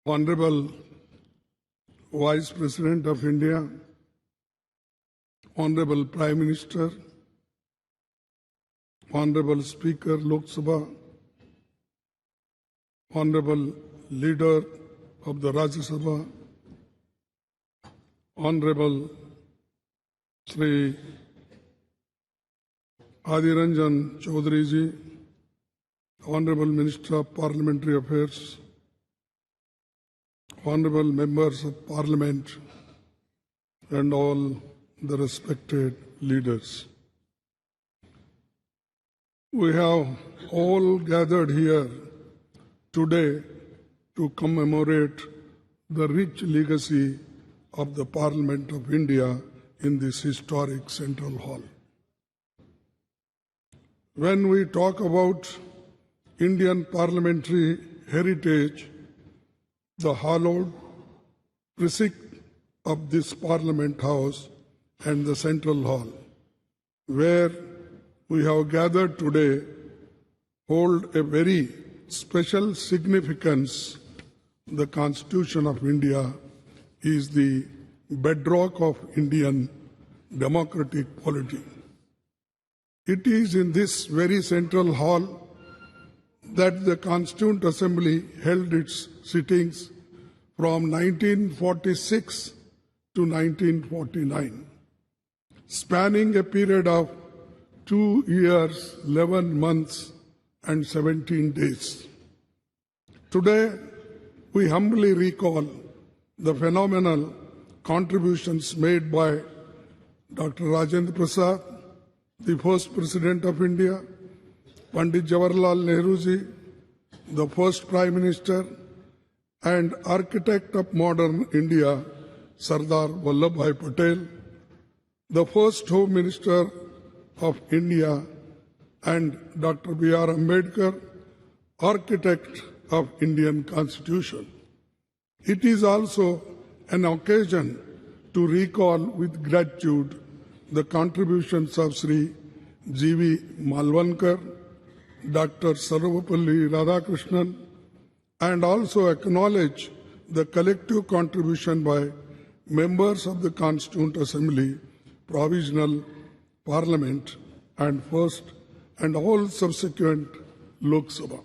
Honorable Vice President of India, Honorable Prime Minister, Honorable Speaker Lok Sabha, Honorable Leader of the Rajya Sabha, Honorable Shri Adiranjan Chaudhary ji, Honorable Minister of Parliamentary Affairs, Honorable Members of Parliament, and all the respected leaders. We have all gathered here today to commemorate the rich legacy of the Parliament of India in this historic Central Hall. When we talk about Indian parliamentary heritage, the hallowed precinct of this Parliament House and the Central Hall, where we have gathered today, hold a very special significance. The Constitution of India is the bedrock of Indian democratic polity. It is in this very Central Hall that the Constituent Assembly held its sittings from 1946 to 1949, spanning a period of 2 years, 11 months, and 17 days. Today, we humbly recall the phenomenal contributions made by Dr. Rajendra Prasad, the first President of India, Pandit Jawaharlal Nehru ji, the first Prime Minister, and architect of modern India, Sardar Vallabhbhai Patel, the first Home Minister of India, and Dr. B.R. Ambedkar, architect of Indian Constitution. It is also an occasion to recall with gratitude the contributions of Sri G.V. Malvankar, Dr. Sarvapalli Radhakrishnan, and also acknowledge the collective contribution by members of the Constituent Assembly, Provisional Parliament, and First and all subsequent Lok Sabha.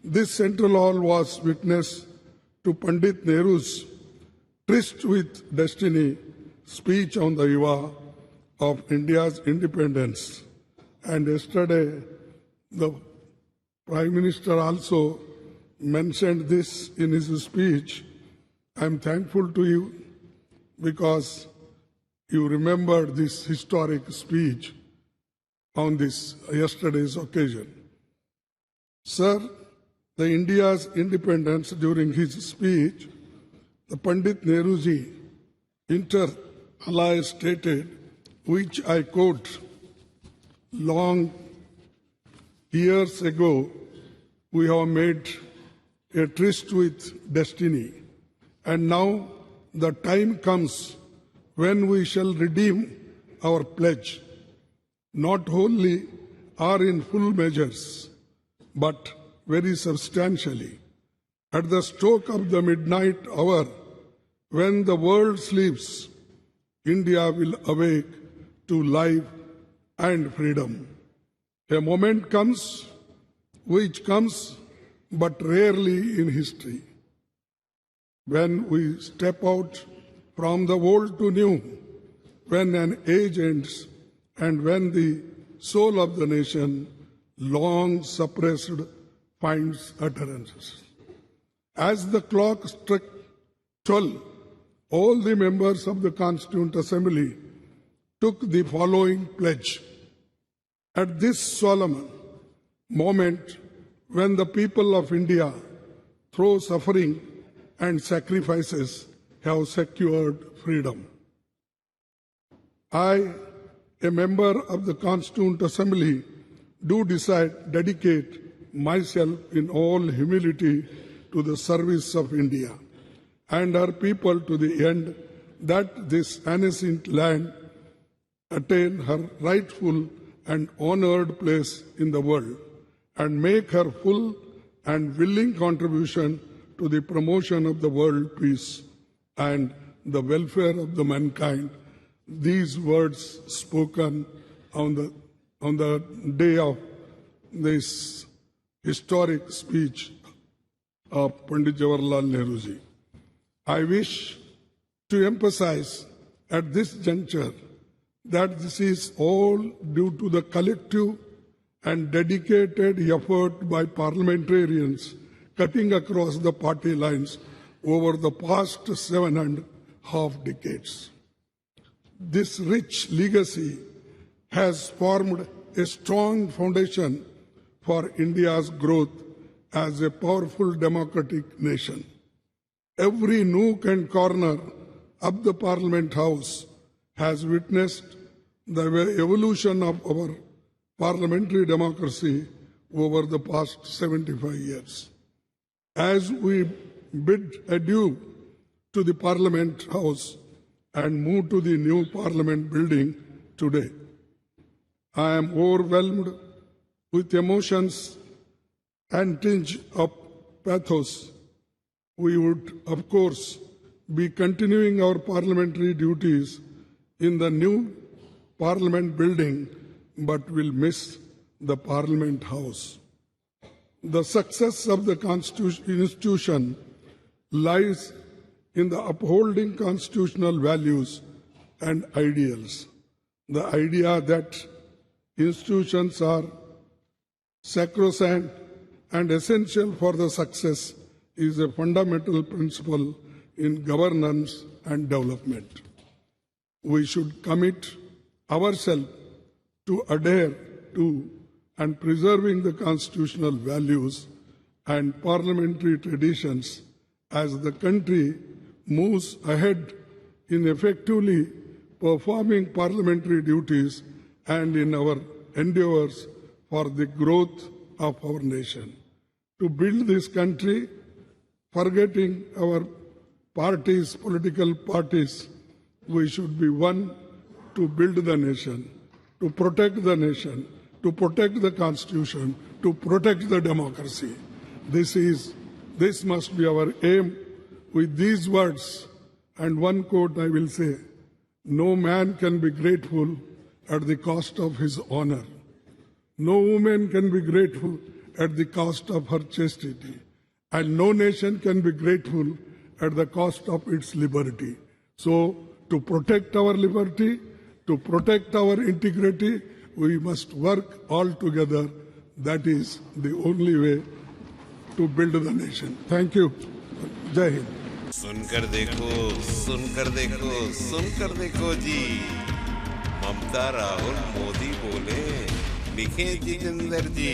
This Central Hall was witness to Pandit Nehru's tryst with destiny speech on the eve of India's independence. And yesterday, the Prime Minister also mentioned this in his speech. I am thankful to you because you remembered this historic speech on this yesterday's occasion. Sir, the India's independence during his speech, the Pandit Nehruji inter alia stated, which I quote, long years ago, we have made a tryst with destiny, and now the time comes when we shall redeem our pledge, not wholly or in full measures, but very substantially. At the stroke of the midnight hour, when the world sleeps, India will awake to life and freedom. A moment comes, which comes but rarely in history, when we step out from the old to new, when an age ends, and when the soul of the nation, long suppressed, finds utterances. As the clock struck 12, all the members of the Constituent Assembly took the following pledge. At this solemn moment, when the people of India, through suffering and sacrifices, have secured freedom, I, a member of the Constituent Assembly, do dedicate myself in all humility to the service of India and her people to the end that this ancient land attain her rightful and honored place in the world and make her full and willing contribution to the promotion of the world peace and the welfare of the mankind. These words spoken on the day of this historic speech of Pandit Jawaharlal Nehru ji. I wish to emphasize at this juncture that this is all due to the collective and dedicated effort by parliamentarians cutting across the party lines over the past 7.5 decades. This rich legacy has formed a strong foundation for India's growth as a powerful democratic nation. Every nook and corner of the Parliament House has witnessed the evolution of our parliamentary democracy over the past 75 years. As we bid adieu to the Parliament House and move to the new Parliament building today, I am overwhelmed with emotions and tinge of pathos. We would, of course, be continuing our parliamentary duties in the new Parliament building, but will miss the Parliament House. The success of the institution lies in the upholding constitutional values and ideals. The idea that institutions are sacrosanct and essential for the success is a fundamental principle in governance and development. We should commit ourselves to adhere to and preserving the constitutional values and parliamentary traditions as the country moves ahead in effectively performing parliamentary duties and in our endeavors for the growth of our nation. To build this country, forgetting our parties, political parties, we should be one to build the nation, to protect the nation, to protect the Constitution, to protect the democracy. This must be our aim. With these words and one quote I will say, no man can be grateful at the cost of his honor. No woman can be grateful at the cost of her chastity. And no nation can be grateful at the cost of its liberty. So, to protect our liberty, to protect our integrity, we must work all together. That is the only way to build the nation. Thank you. Jai Hind. सुनकर देखो, सुनकर देखो, सुनकर देखो जी, ममता राहुल मोदी बोले, लिखे जितेंद्र जी।